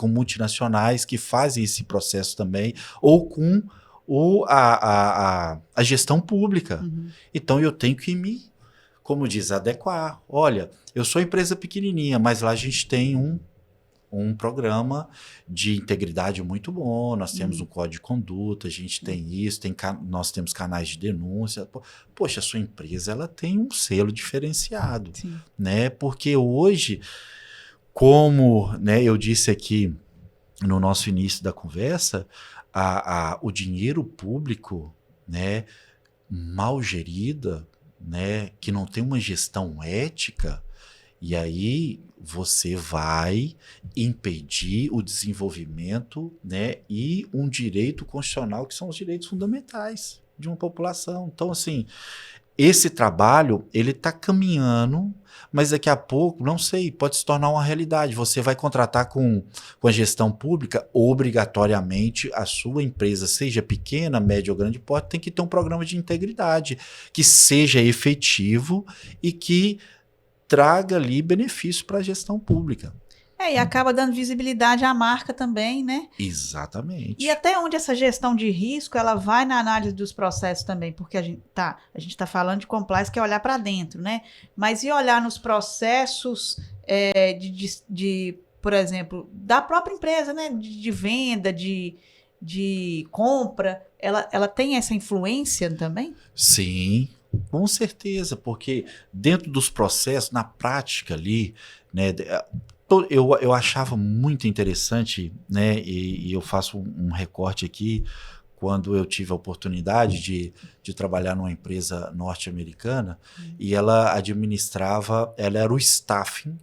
multinacionais que fazem esse processo também, ou com a gestão pública. Então eu tenho que como diz, adequar. Olha, eu sou empresa pequenininha, mas lá a gente tem um programa de integridade muito bom, nós temos um código de conduta, a gente tem isso, nós temos canais de denúncia. Poxa, a sua empresa ela tem um selo diferenciado, né? Porque hoje, como, né, eu disse aqui no nosso início da conversa, o dinheiro público, né, mal gerida, né, que não tem uma gestão ética, e aí você vai impedir o desenvolvimento, né, e um direito constitucional que são os direitos fundamentais de uma população. Então, assim, esse trabalho, ele está caminhando, mas daqui a pouco, não sei, pode se tornar uma realidade. Você vai contratar com a gestão pública, obrigatoriamente, a sua empresa, seja pequena, média ou grande porte, tem que ter um programa de integridade que seja efetivo e que traga ali benefício para a gestão pública. E acaba dando visibilidade à marca também, né? Exatamente. E até onde essa gestão de risco, ela vai na análise dos processos também, porque a gente tá falando de compliance, que é olhar para dentro, né? Mas e olhar nos processos por exemplo, da própria empresa, né? De venda, de compra, ela tem essa influência também? Sim, com certeza, porque dentro dos processos, na prática ali, né, eu achava muito interessante, né, e eu faço um recorte aqui, quando eu tive a oportunidade de trabalhar numa empresa norte-americana, e ela era o staffing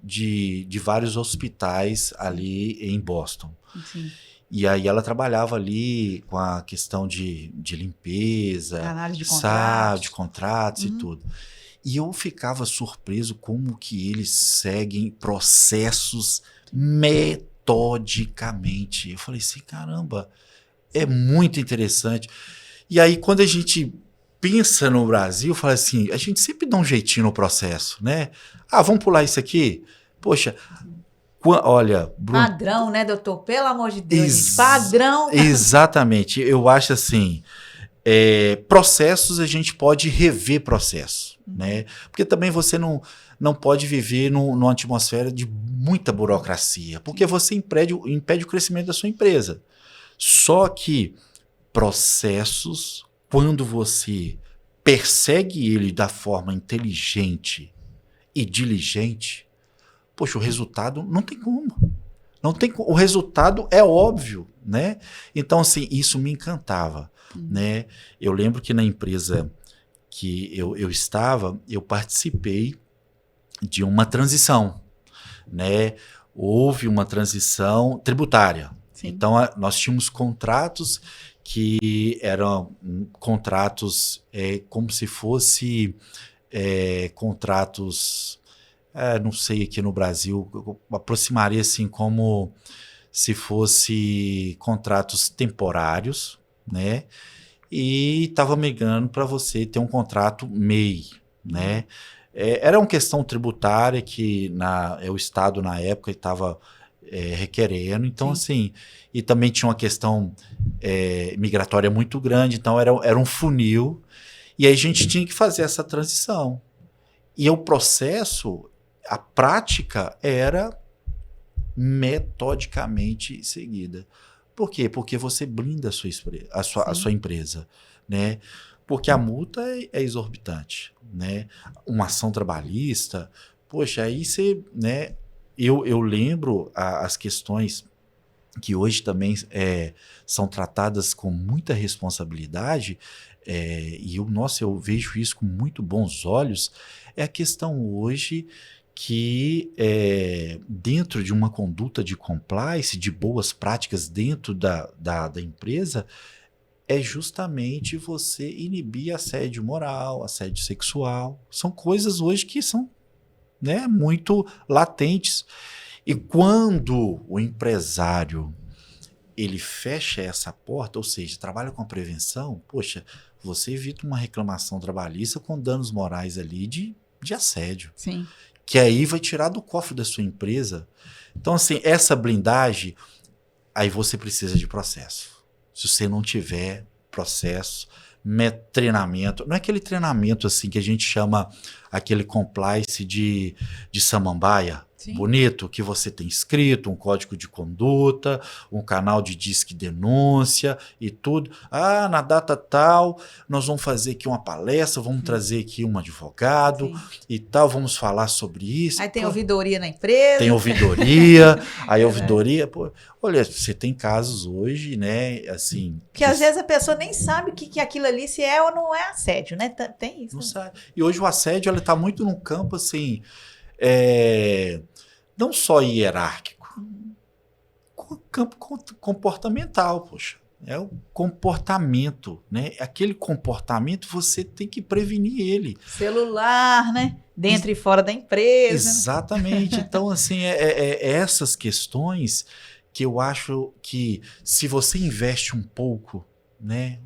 de vários hospitais ali em Boston. Sim. E aí ela trabalhava ali com a questão de limpeza, análise de contratos e tudo. E eu ficava surpreso como que eles seguem processos metodicamente. Eu falei assim, caramba, é muito interessante. E aí quando a gente pensa no Brasil, fala assim, a gente sempre dá um jeitinho no processo, né? Vamos pular isso aqui? Poxa, olha, Bruno, padrão, né, doutor? Pelo amor de Deus, gente. Padrão. Exatamente. Eu acho assim, processos a gente pode rever processos, né? Porque também você não pode viver numa atmosfera de muita burocracia, porque você impede o crescimento da sua empresa. Só que processos, quando você persegue ele da forma inteligente e diligente, poxa, o resultado não tem como. O resultado é óbvio, né? Então, assim, isso me encantava, né? Eu lembro que na empresa que eu estava, eu participei de uma transição, né? Houve uma transição tributária. Sim. Então, nós tínhamos contratos que eram contratos como se fosse contratos... não sei, aqui no Brasil, eu aproximaria assim como se fosse contratos temporários, né? E estava migrando para você ter um contrato MEI, né? Era uma questão tributária que o Estado, na época, estava requerendo. Então, assim, e também tinha uma questão migratória muito grande, então era um funil, e aí a gente tinha que fazer essa transição. E o processo... A prática era metodicamente seguida. Por quê? Porque você blinda a sua empresa, né? Porque a multa é exorbitante, né? Uma ação trabalhista, poxa, aí você, né? Eu lembro as questões que hoje também são tratadas com muita responsabilidade, e eu vejo isso com muito bons olhos, é a questão hoje que dentro de uma conduta de compliance, de boas práticas dentro da empresa, é justamente você inibir assédio moral, assédio sexual. São coisas hoje que são, né, muito latentes. E quando o empresário ele fecha essa porta, ou seja, trabalha com a prevenção, poxa, você evita uma reclamação trabalhista com danos morais ali de assédio. Sim. Que aí vai tirar do cofre da sua empresa. Então, assim, essa blindagem, aí você precisa de processo. Se você não tiver, processo, treinamento. Não é aquele treinamento assim que a gente chama aquele compliance de samambaia. Sim. Bonito, que você tem escrito um código de conduta, um canal de disque denúncia e tudo. Na data tal, nós vamos fazer aqui uma palestra, vamos trazer aqui um advogado e tal, vamos falar sobre isso. Aí tem ouvidoria na empresa. Tem ouvidoria, aí ouvidoria... Pô, olha, você tem casos hoje, né, assim... Que às vezes a pessoa nem sabe que aquilo ali se é ou não é assédio, né? Tem isso. Não sabe. E hoje o assédio, ele tá muito num campo, assim... não só hierárquico, campo comportamental, poxa. É o comportamento, né? Aquele comportamento você tem que prevenir ele. Celular, né? Dentro e fora da empresa. Exatamente. Né? Então, assim, essas questões que eu acho que se você investe um pouco, né?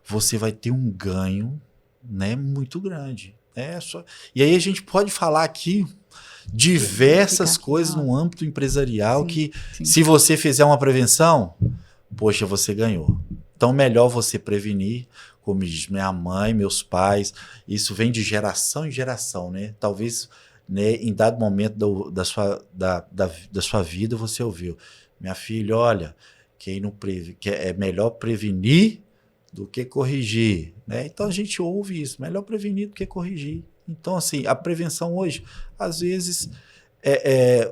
Você vai ter um ganho, né? Muito grande. E aí a gente pode falar aqui diversas coisas no âmbito empresarial que se você fizer uma prevenção, poxa, você ganhou. Então, melhor você prevenir, como diz minha mãe, meus pais, isso vem de geração em geração, né? Talvez, né, em dado momento da sua vida você ouviu, minha filha, olha, é melhor prevenir do que corrigir, né? Então a gente ouve isso, melhor prevenir do que corrigir. Então, assim, a prevenção hoje, às vezes,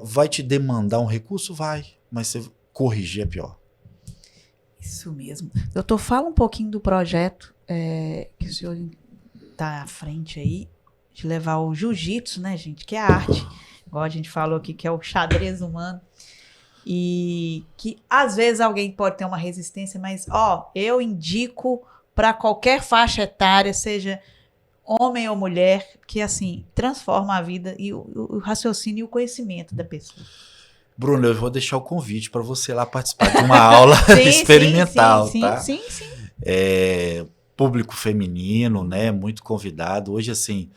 vai te demandar um recurso? Vai, mas você corrigir é pior. Isso mesmo. Doutor, fala um pouquinho do projeto que o senhor está à frente aí, de levar o jiu-jitsu, né, gente, que é a arte, igual a gente falou aqui, que é o xadrez humano, e que às vezes alguém pode ter uma resistência, mas, eu indico para qualquer faixa etária, seja homem ou mulher, que, assim, transforma a vida e o raciocínio e o conhecimento da pessoa. Bruno, eu vou deixar o convite para você lá participar de uma aula experimental, tá? Sim. Público feminino, né? Muito convidado. Hoje, assim,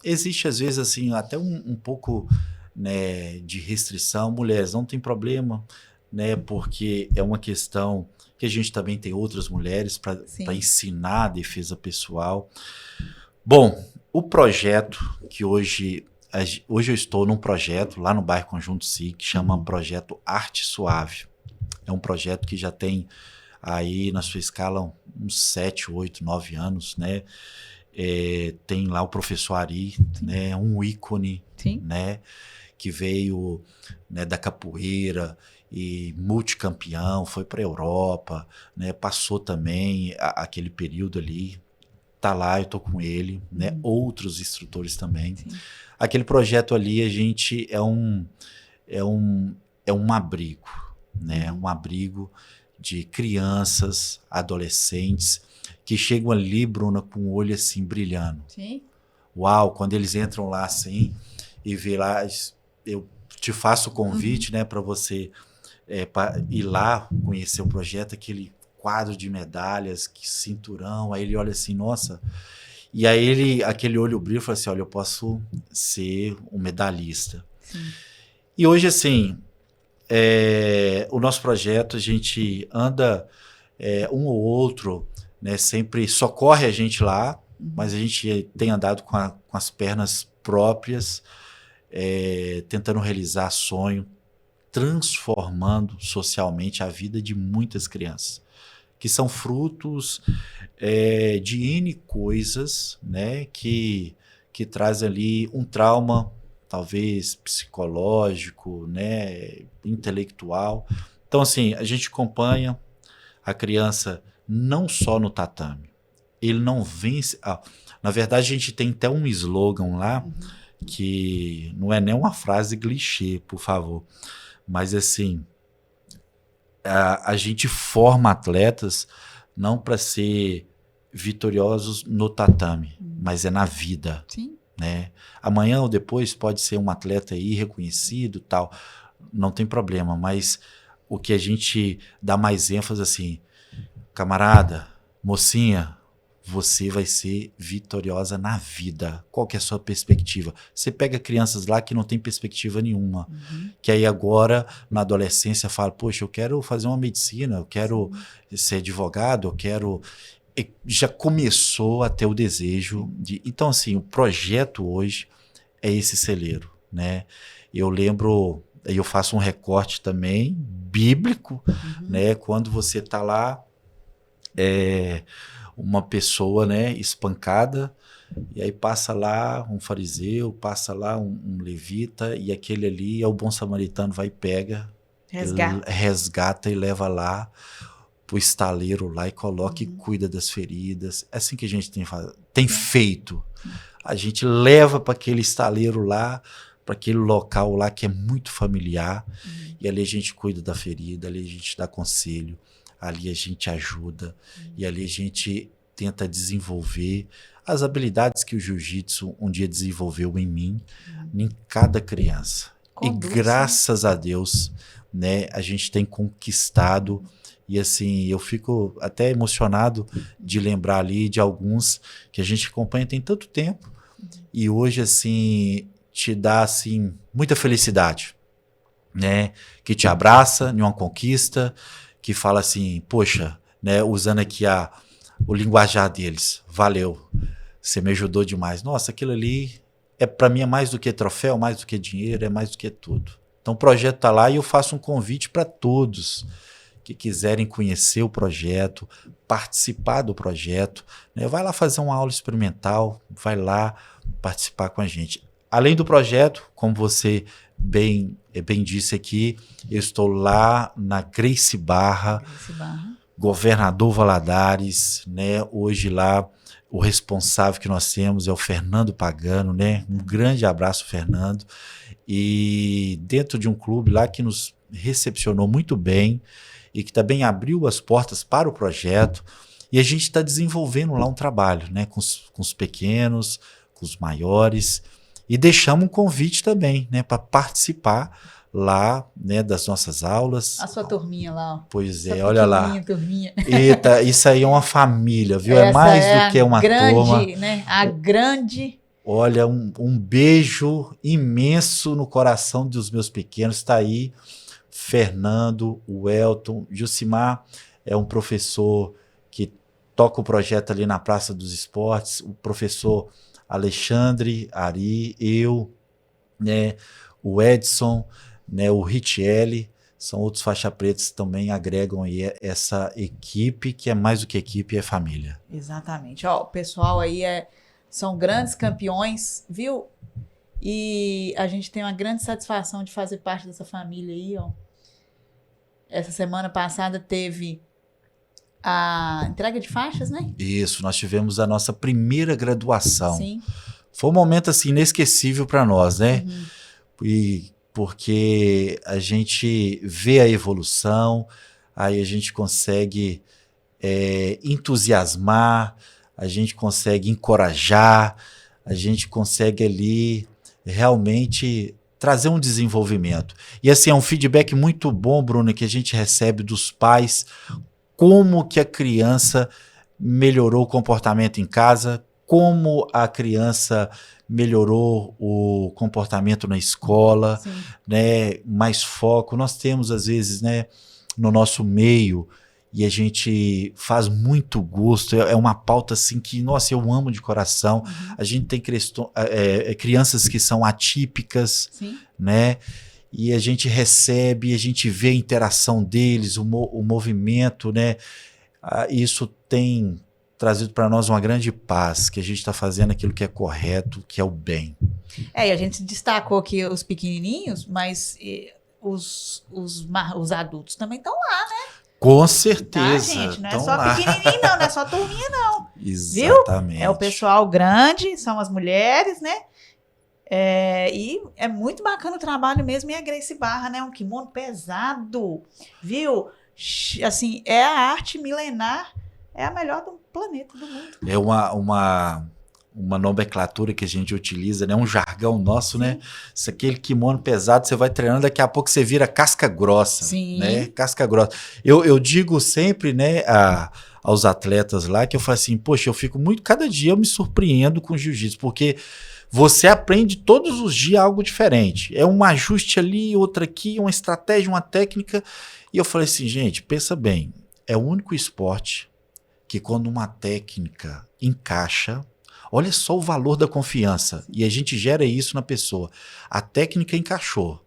existe, às vezes, assim, até um pouco, né, de restrição. Mulheres, não tem problema, né? Porque é uma questão que a gente também tem outras mulheres para ensinar a defesa pessoal. Bom, o projeto que hoje eu estou num projeto lá no bairro Conjunto SIC, que chama Projeto Arte Suave. É um projeto que já tem aí na sua escala uns 7, 8, 9 anos, né? Tem lá o professor Ari, né? Um ícone, né? Que veio, né, da capoeira e multicampeão, foi para a Europa, né? Passou também aquele período ali. Tá lá, eu tô com ele, né? Outros instrutores também. Sim. Aquele projeto ali, a gente é um abrigo, né? Um abrigo de crianças, adolescentes, que chegam ali, Bruna, com o olho assim, brilhando. Sim. Uau, quando eles entram lá assim, e vê lá, eu te faço o convite, né, para você ir lá conhecer o projeto, aquele quadro de medalhas, que cinturão, aí ele olha assim, nossa, e aí aquele olho brilha e fala assim, olha, eu posso ser um medalhista. Sim. E hoje, assim, o nosso projeto, a gente anda um ou outro, né, sempre socorre a gente lá, mas a gente tem andado com as pernas próprias, tentando realizar sonho, transformando socialmente a vida de muitas crianças, que são frutos de N coisas, né, que traz ali um trauma, talvez psicológico, né, intelectual. Então, assim, a gente acompanha a criança não só no tatame. Ele não vence... na verdade, a gente tem até um slogan lá, que não é nem uma frase clichê, por favor, mas assim, a gente forma atletas não para ser vitoriosos no tatame, mas é na vida. Sim. Né? Amanhã ou depois pode ser um atleta aí reconhecido, tal, não tem problema, mas o que a gente dá mais ênfase assim, camarada, mocinha, você vai ser vitoriosa na vida. Qual que é a sua perspectiva? Você pega crianças lá que não tem perspectiva nenhuma, que aí agora, na adolescência, fala, poxa, eu quero fazer uma medicina, eu quero ser advogado, eu quero... Já começou a ter o desejo de... Então, assim, o projeto hoje é esse celeiro, né? Eu lembro, eu faço um recorte também, bíblico, né? Quando você está lá, uma pessoa, né, espancada, e aí passa lá um fariseu, passa lá um levita, e aquele ali é o bom samaritano, vai e pega, resgata e leva lá pro estaleiro lá e coloca e cuida das feridas. É assim que a gente tem feito. A gente leva para aquele estaleiro lá, para aquele local lá que é muito familiar, e ali a gente cuida da ferida, ali a gente dá conselho, ali a gente ajuda, e ali a gente tenta desenvolver as habilidades que o jiu-jitsu um dia desenvolveu em mim, em cada criança. Conduz, e graças a Deus, né, a gente tem conquistado. E assim, eu fico até emocionado de lembrar ali de alguns que a gente acompanha tem tanto tempo. E hoje, assim, te dá, assim, muita felicidade, né? Que te abraça em uma conquista, que fala assim, poxa, né? Usando aqui o linguajar deles, valeu, você me ajudou demais. Nossa, aquilo ali, para mim, é mais do que troféu, mais do que dinheiro, é mais do que tudo. Então, o projeto está lá e eu faço um convite para todos que quiserem conhecer o projeto, participar do projeto, né? Vai lá fazer uma aula experimental, vai lá participar com a gente. Além do projeto, como você bem disse aqui, eu estou lá na Gracie Barra, Governador Valadares, né? Hoje lá o responsável que nós temos é o Fernando Pagano, né? Um grande abraço, Fernando. E dentro de um clube lá que nos recepcionou muito bem, e que também abriu as portas para o projeto, e a gente está desenvolvendo lá um trabalho, né, com os pequenos, com os maiores, e deixamos um convite também, né, para participar lá, né, das nossas aulas. A sua turminha lá. Ó. Pois é, olha lá. Turminha. Eita, isso aí é uma família, viu? É mais do que uma turma. Né? A grande... Olha, um beijo imenso no coração dos meus pequenos, está aí. Fernando, o Elton, Jucimar é um professor que toca o projeto ali na Praça dos Esportes, o professor Alexandre, Ari, eu, né, o Edson, né, o Richelli, são outros faixa pretas que também agregam aí essa equipe, que é mais do que equipe, é família. Exatamente. Ó, o pessoal aí são grandes campeões, viu? E a gente tem uma grande satisfação de fazer parte dessa família aí, ó. Essa semana passada teve a entrega de faixas, né? Isso, nós tivemos a nossa primeira graduação. Sim. Foi um momento assim inesquecível para nós, né? E porque a gente vê a evolução, aí a gente consegue entusiasmar, a gente consegue encorajar, a gente consegue ali realmente trazer um desenvolvimento. E assim, é um feedback muito bom, Bruno, que a gente recebe dos pais, como que a criança melhorou o comportamento em casa, como a criança melhorou o comportamento na escola, né? Mais foco. Nós temos, às vezes, né, no nosso meio, e a gente faz muito gosto, é uma pauta assim que, nossa, eu amo de coração. A gente tem crianças que são atípicas, né? E a gente recebe, a gente vê a interação deles, o movimento, né? Isso tem trazido para nós uma grande paz, que a gente está fazendo aquilo que é correto, que é o bem. E a gente destacou aqui os pequenininhos, mas os adultos também estão lá, né? Com certeza. Tá, gente? Não é só pequenininho, não. Não é só turminha, não. Exatamente. Viu? É o pessoal grande, são as mulheres, né? E é muito bacana o trabalho mesmo. E a Gracie Barra, né? Um kimono pesado, viu? Assim, é a arte milenar, é a melhor do planeta, do mundo. É uma nomenclatura que a gente utiliza, né? Um jargão nosso, né? Isso aquele kimono pesado, você vai treinando, daqui a pouco você vira casca grossa. Sim. Né? Casca grossa. Eu digo sempre, né? aos atletas lá, que eu falo assim, poxa, eu fico muito, cada dia eu me surpreendo com o jiu-jitsu, porque você aprende todos os dias algo diferente. É um ajuste ali, outro aqui, uma estratégia, uma técnica. E eu falei assim, gente, pensa bem, é o único esporte que quando uma técnica encaixa, olha só o valor da confiança, e a gente gera isso na pessoa. A técnica encaixou.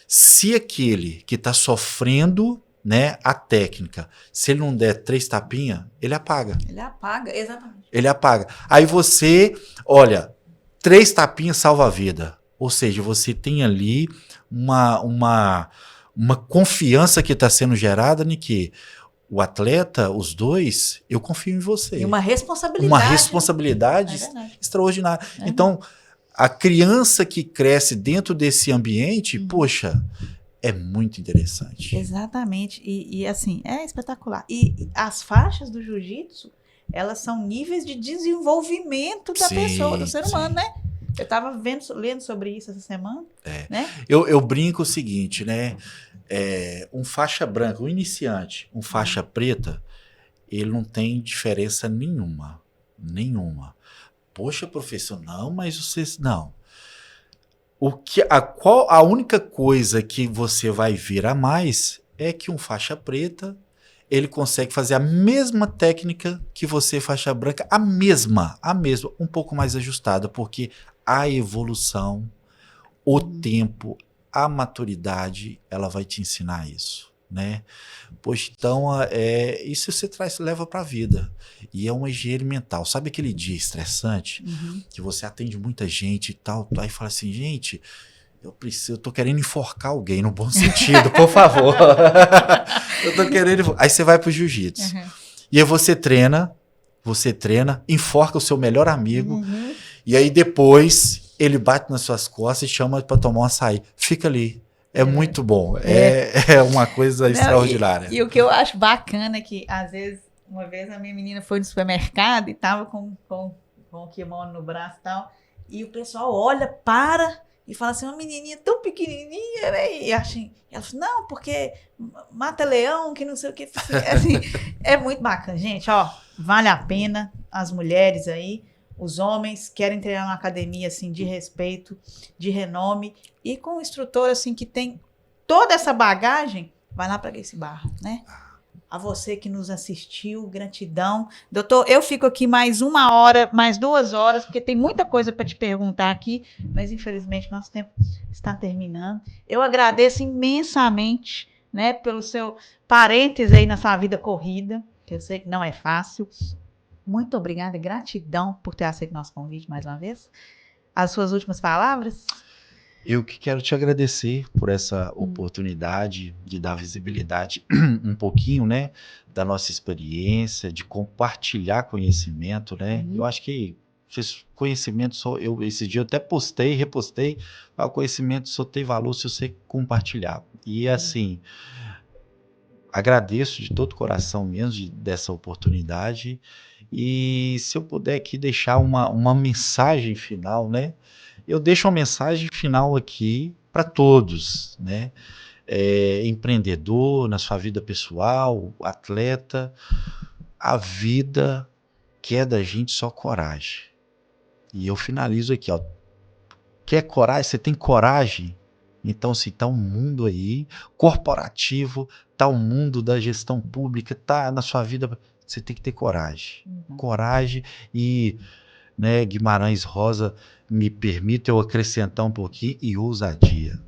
Se aquele que está sofrendo, né, a técnica, se ele não der 3 tapinhas, ele apaga. Ele apaga, exatamente. Ele apaga. Aí você, olha, 3 tapinhas salva a vida. Ou seja, você tem ali uma confiança que está sendo gerada em que o atleta, os dois, eu confio em você. E uma responsabilidade. Uma responsabilidade extraordinária. Então, a criança que cresce dentro desse ambiente, poxa, é muito interessante. Exatamente. E assim, é espetacular. E as faixas do jiu-jitsu, elas são níveis de desenvolvimento da pessoa, do ser humano, né? Eu estava lendo sobre isso essa semana. Né? Eu brinco o seguinte, né? Um faixa branca, um iniciante, um faixa preta, ele não tem diferença nenhuma. Nenhuma. Poxa, professor, não, mas vocês... Não. A única coisa que você vai ver a mais é que um faixa preta, ele consegue fazer a mesma técnica que você, faixa branca, a mesma, um pouco mais ajustada, porque a evolução, o tempo, a maturidade, ela vai te ensinar isso, né? Pois então, isso você leva para a vida. E é uma higiene mental. Sabe aquele dia estressante que você atende muita gente e tal, aí fala assim, gente, eu tô querendo enforcar alguém no bom sentido, por favor. Eu tô querendo... Aí você vai pro jiu-jitsu. E aí você treina, enforca o seu melhor amigo, e aí depois ele bate nas suas costas e chama para tomar um açaí. Fica ali. É muito bom. É uma coisa extraordinária. E o que eu acho bacana é que, às vezes, uma vez a minha menina foi no supermercado e tava com o kimono no braço e tal, e o pessoal olha, para e fala assim, uma menininha tão pequenininha, né? E ela falou, não, porque mata leão, que não sei o que. Assim, é muito bacana. Gente, ó, vale a pena as mulheres aí, os homens querem treinar numa academia assim, de respeito, de renome, e com um instrutor assim, que tem toda essa bagagem, vai lá para Gracie Barra, né? A você que nos assistiu, gratidão. Doutor, eu fico aqui mais 1 hora, mais 2 horas, porque tem muita coisa para te perguntar aqui, mas infelizmente nosso tempo está terminando. Eu agradeço imensamente, né, pelo seu parênteses aí na sua vida corrida, que eu sei que não é fácil. Muito obrigada, gratidão por ter aceito nosso convite mais uma vez. As suas últimas palavras? Eu que quero te agradecer por essa oportunidade de dar visibilidade um pouquinho, né, da nossa experiência, de compartilhar conhecimento, né? Eu acho que conhecimento esse dia eu até postei, repostei, o conhecimento só tem valor se você compartilhar. E assim, agradeço de todo o coração mesmo dessa oportunidade. E se eu puder aqui deixar uma mensagem final, né? Eu deixo uma mensagem final aqui para todos, né? Empreendedor, na sua vida pessoal, atleta, a vida quer da gente só coragem. E eu finalizo aqui, ó. Quer coragem? Você tem coragem? Então, se tá um mundo aí corporativo, tá um mundo da gestão pública, tá na sua vida, você tem que ter coragem. Coragem e, né, Guimarães Rosa, me permite eu acrescentar um pouquinho, e ousadia.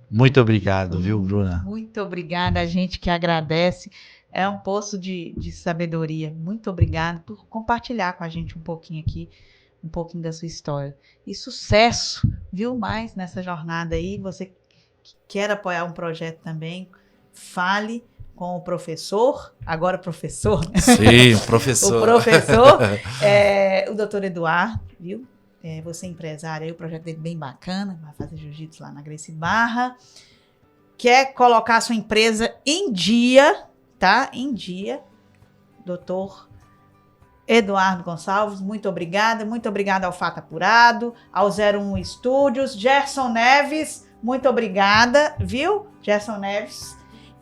Muito obrigado, viu, Bruna? Muito obrigada, a gente que agradece. É um poço de sabedoria. Muito obrigada por compartilhar com a gente um pouquinho aqui, um pouquinho da sua história. E sucesso, viu, mais nessa jornada aí. Você que quer apoiar um projeto também, fale com o professor, agora professor. Sim, o professor. O professor, o doutor Eduardo, viu? Você é empresário aí, o projeto dele é bem bacana, vai fazer jiu-jitsu lá na Gracie Barra. Quer colocar a sua empresa em dia, tá? Em dia. Doutor Eduardo Gonçalves, muito obrigada ao Fato Apurado, ao 01 Estúdios, Gerson Neves, muito obrigada, viu? Gerson Neves.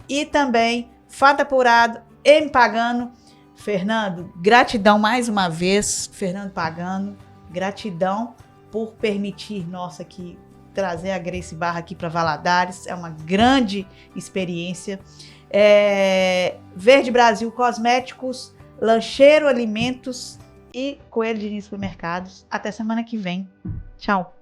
E também Fato Apurado, M Pagano, Fernando, gratidão mais uma vez, Fernando Pagano, gratidão por permitir nós aqui trazer a Grace Barra aqui para Valadares, é uma grande experiência. Verde Brasil Cosméticos, Lancheiro Alimentos e Coelho Diniz Supermercados. Até semana que vem. Tchau.